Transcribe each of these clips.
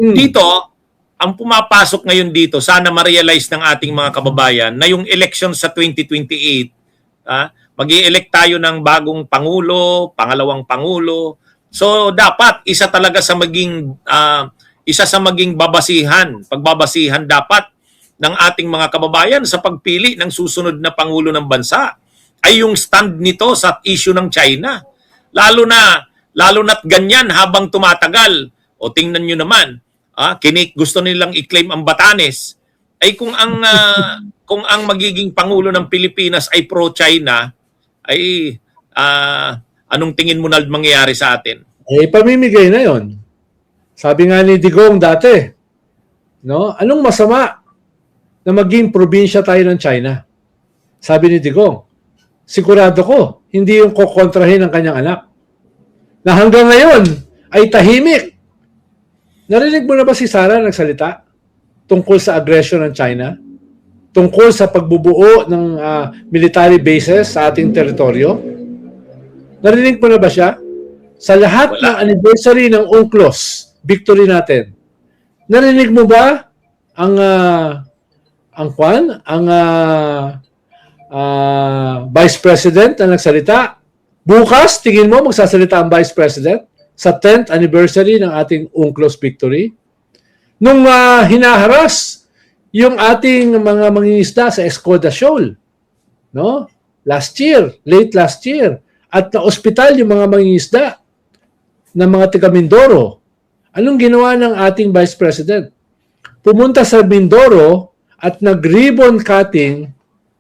Dito, ang pumapasok ngayon dito, sana ma-realize ng ating mga kababayan na yung election sa 2028, mag-i-elect tayo ng bagong pangulo, pangalawang pangulo. So dapat isa talaga sa maging pagbabasihan dapat ng ating mga kababayan sa pagpili ng susunod na pangulo ng bansa ay yung stand nito sa issue ng China. Lalo na't ganyan habang tumatagal. O tingnan nyo naman, gusto nilang i-claim ang Batanes. Ay kung ang magiging pangulo ng Pilipinas ay pro-China, ay anong tingin mo na mangyayari sa atin? Pamimigay na yon. Sabi nga ni Digong dati, no? Anong masama na maging probinsya tayo ng China? Sabi ni Digong, sigurado ko, hindi yung kukontrahin ng kanyang anak. Na hanggang ngayon ay tahimik. Narinig mo na ba si Sara nagsalita tungkol sa aggression ng China? Tungkol sa pagbubuo ng military bases sa ating teritoryo? Narinig mo na ba siya? Sa lahat ng anniversary ng UNCLOS, victory natin, narinig mo ba ang Vice President na nagsalita? Bukas, tingin mo magsasalita ang Vice President sa 10th anniversary ng ating UNCLOS victory? Nung hinaharas yung ating mga mangingisda sa Escoda Shoal, no? Late last year, at na-ospital yung mga mangingisda ng mga taga Mindoro. Anong ginawa ng ating Vice President? Pumunta sa Mindoro at nag-ribbon cutting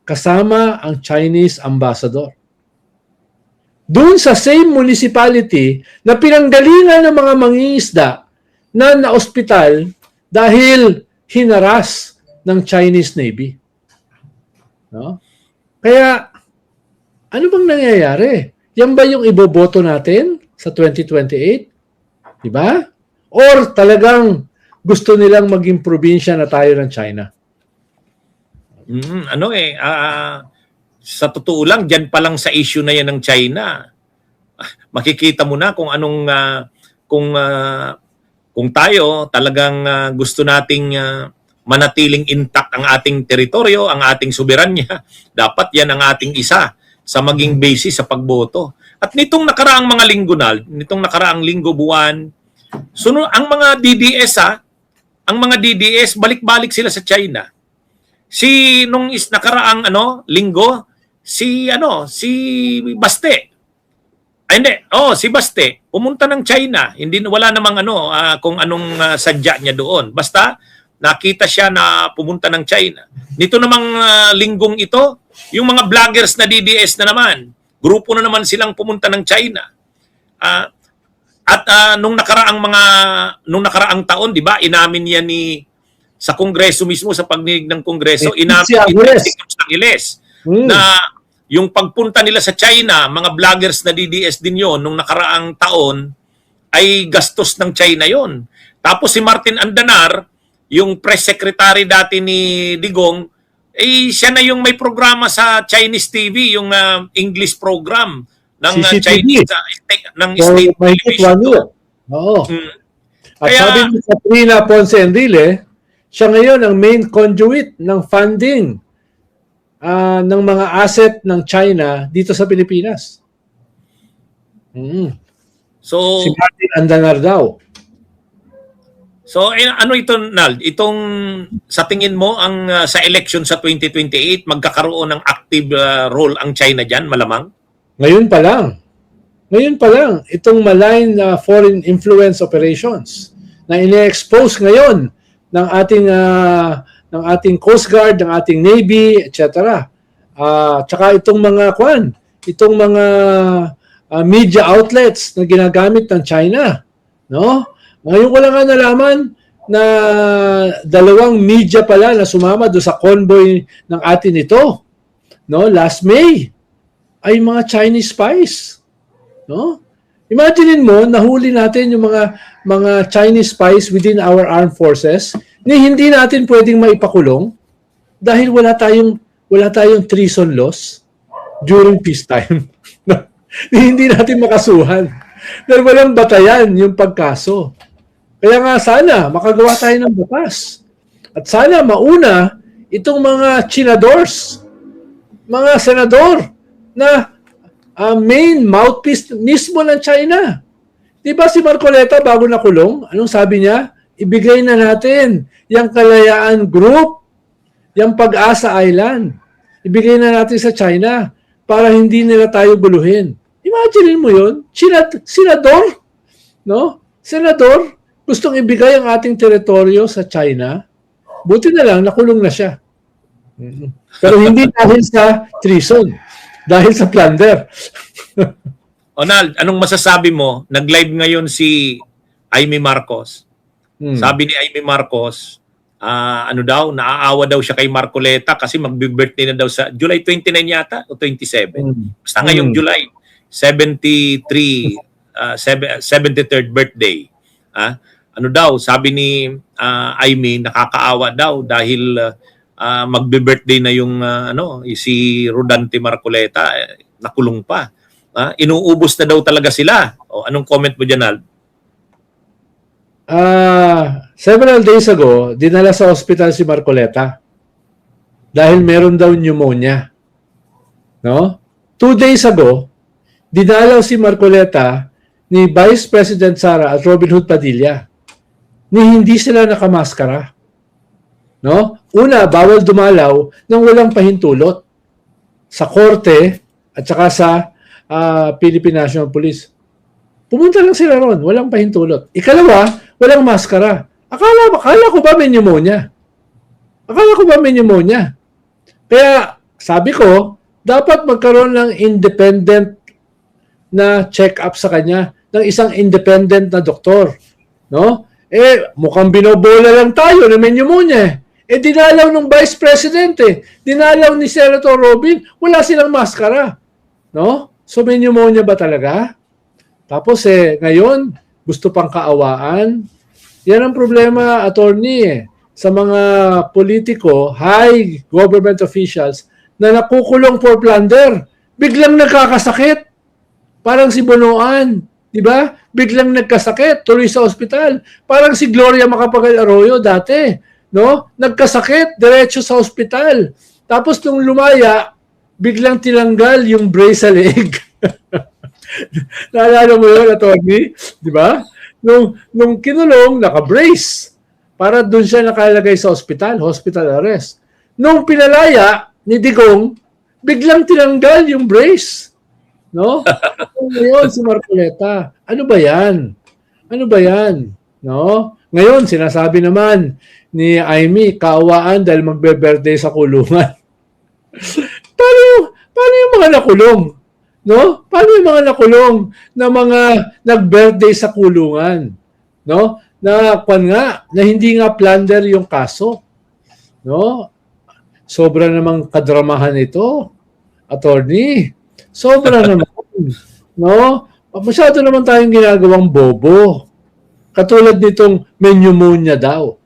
kasama ang Chinese ambassador. Doon sa same municipality na pinanggalingan ng mga mangingisda na na-ospital dahil hinaras ng Chinese Navy. No? Kaya, ano bang nangyayari? Yan ba yung iboboto natin sa 2028? Diba? Or talagang gusto nilang maging probinsya na tayo ng China? Sa totoo lang, dyan pa lang sa issue na yan ng China, makikita mo na kung anong, kung tayo talagang gusto nating manatiling intact ang ating teritoryo, ang ating soberanya, dapat yan ang ating isa sa maging basis sa pagboto. At nitong nakaraang mga linggo nitong nakaraang linggo, buwan, ang mga DDS balik-balik sila sa China. Nung nakaraang linggo, si Baste. Si Baste pumunta ng China. Wala namang kung anong sadya niya doon. Basta nakita siya na pumunta ng China. Nito namang linggong ito, yung mga vloggers na DDS na naman, grupo na naman silang pumunta ng China. Nung nakaraang taon, 'di ba? Inamin yan sa Kongreso mismo, sa pagdinig ng Kongreso, inamin si Angeles na yung pagpunta nila sa China, mga vloggers na DDS din yon nung nakaraang taon, ay gastos ng China yon. Tapos si Martin Andanar, yung press secretary dati ni Digong, siya na yung may programa sa Chinese TV, yung English program ng Chinese ng state television. Oo. At sabi ni Katrina Ponce Enrile, siya ngayon ang main conduit ng funding ng mga asset ng China dito sa Pilipinas. So, si Martin Andanar daw. So, ano ito, Nald? Itong, sa tingin mo, sa election sa 2028, magkakaroon ng active role ang China dyan, malamang? Ngayon pa lang, itong malign foreign influence operations na ine-expose ngayon ng ating Coast Guard, ng ating Navy, etc. Tsaka itong mga media outlets na ginagamit ng China, no? Ngayon ko lang nalaman na 2 media pala na sumama doon sa convoy ng atin ito, no? Last May ay mga Chinese spies, no? Imagine mo, nahuli natin yung mga Chinese spies within our armed forces na hindi natin pwedeng maipakulong dahil wala tayong treason laws during peacetime. Hindi natin makasuhan dahil walang batayan yung pagkaso. Kaya nga sana makagawa tayo ng batas. At sana mauna itong mga chinadors, mga senador na main mouthpiece mismo ng China. Di ba si Marcoleta bago nakulong, anong sabi niya? Ibigay na natin yung Kalayaan Group, yung Pag-asa Island. Ibigay na natin sa China para hindi nila tayo guluhin. Imagine mo yun, senador, no? Senador, gustong ibigay ang ating teritoryo sa China. Buti na lang, nakulong na siya. Pero hindi dahil sa treason, dahil sa plunder. Onald, anong masasabi mo? Nag-live ngayon si Amy Marcos. Sabi ni Amy Marcos, naaawa daw siya kay Marcoleta kasi mag-birthday na daw sa July 29 yata o 27. Basta ngayong July 73rd birthday. Sabi ni Amy, nakakaawa daw dahil magbe-birthday na yung si Rodante Marcoleta, nakulong pa. Inuubos na daw talaga sila. O anong comment mo diyan, Al? Several days ago, dinala sa ospital si Marcoleta dahil meron daw pneumonia. No? 2 days ago, dinalaw si Marcoleta ni Vice President Sara at Robin Hood Padilla ni hindi sila nakamaskara. No? Una, bawal dumalaw nang walang pahintulot sa korte at saka sa Philippine National Police. Pumunta lang sila ron, walang pahintulot. Ikalawa, walang maskara. Akala ko ba may pneumonia? Kaya sabi ko, dapat magkaroon ng independent na check-up sa kanya ng isang independent na doktor. No? Mukhang binobola lang tayo na may pneumonia. Dinalaw ng Vice President dinalaw ni Senator Robin, wala silang maskara. No? So may pneumonia ba talaga? Tapos ngayon, gusto pang kaawaan. Yan ang problema, attorney, sa mga politiko, high government officials na nakukulong for plunder. Biglang nagkakasakit. Parang si Bonoan, di ba? Biglang nagkasakit, tuloy sa ospital. Parang si Gloria Macapagal Arroyo dati, no? Nagkasakit, diretso sa ospital. Tapos nung lumaya, biglang tinanggal yung brace sa leeg. Naalala mo yun, attorney? Di ba? Nung kinulong, naka-brace. Para doon siya nakalagay sa hospital arrest. Nung pinalaya ni Digong, biglang tinanggal yung brace. No? Ngayon, si Marcoleta, ano ba yan? No? Ngayon, sinasabi naman ni Amy, kaawaan dahil magbe-birthday sa kulungan. Paano yung mga nakulong? No? Paano yung mga nakulong na mga nag-birthday sa kulungan? No? Na hindi nga plunder yung kaso. No? Sobra namang kadramahan ito, attorney. Sobra naman. No? Masyado naman tayong ginagawang bobo. Katulad nitong may pneumonia daw.